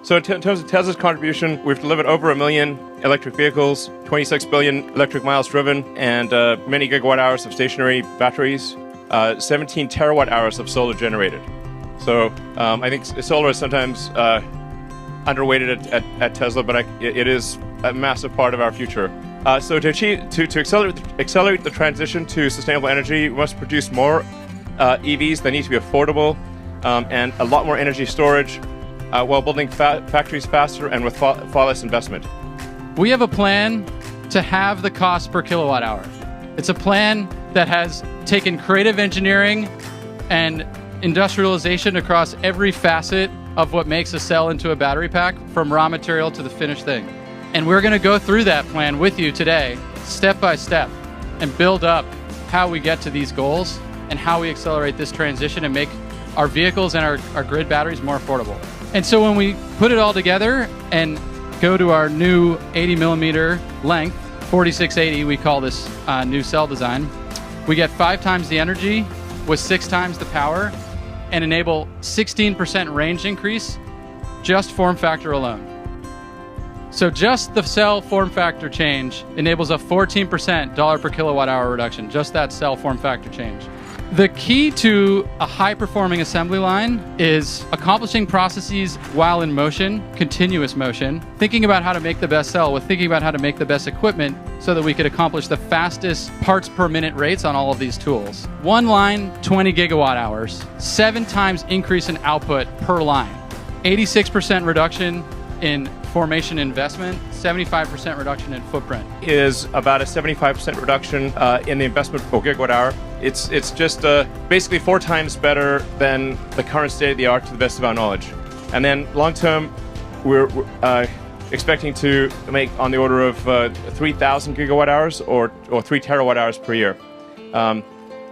So in terms of Tesla's contribution, we've delivered over 1 million electric vehicles, 26 billion electric miles driven, and many gigawatt hours of stationary batteries, 17 terawatt hours of solar generated. So I think solar is sometimes underweighted at Tesla, but it is a massive part of our future. So to accelerate the transition to sustainable energy, we must produce more EVs that need to be affordable and a lot more energy storage while building factories faster and with far less investment. We have a plan to halve the cost per kilowatt hour. It's a plan that has taken creative engineering and industrialization across every facet of what makes a cell into a battery pack, from raw material to the finished thing. And we're going to go through that plan with you today, step by step, and build up how we get to these goals and how we accelerate this transition and make our vehicles and our grid batteries more affordable. And so when we put it all together and go to our new 80 millimeter length, 4680, we call this new cell design, we get 5 times the energy with 6 times the power and enable 16% range increase just form factor alone. So just the cell form factor change enables a 14% dollar per kilowatt hour reduction, just that cell form factor change. The key to a high-performing assembly line is accomplishing processes while in motion, continuous motion, thinking about how to make the best cell with thinking about how to make the best equipment so that we could accomplish the fastest parts per minute rates on all of these tools. One line, 20 gigawatt hours, 7 times increase in output per line, 86% reduction in formation investment, 75% reduction in footprint. Is about a 75% reduction in the investment per gigawatt hour. It's just basically 4 times better than the current state of the art to the best of our knowledge. And then long term, we're expecting to make on the order of 3,000 gigawatt hours or 3 terawatt hours per year. I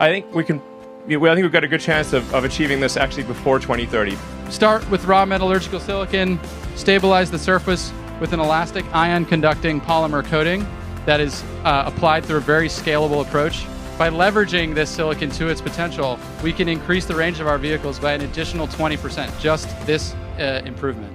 think we've got a good chance of achieving this actually before 2030. Start with raw metallurgical silicon, stabilize the surface with an elastic ion conducting polymer coating that is applied through a very scalable approach. By leveraging this silicon to its potential, we can increase the range of our vehicles by an additional 20%, just this improvement.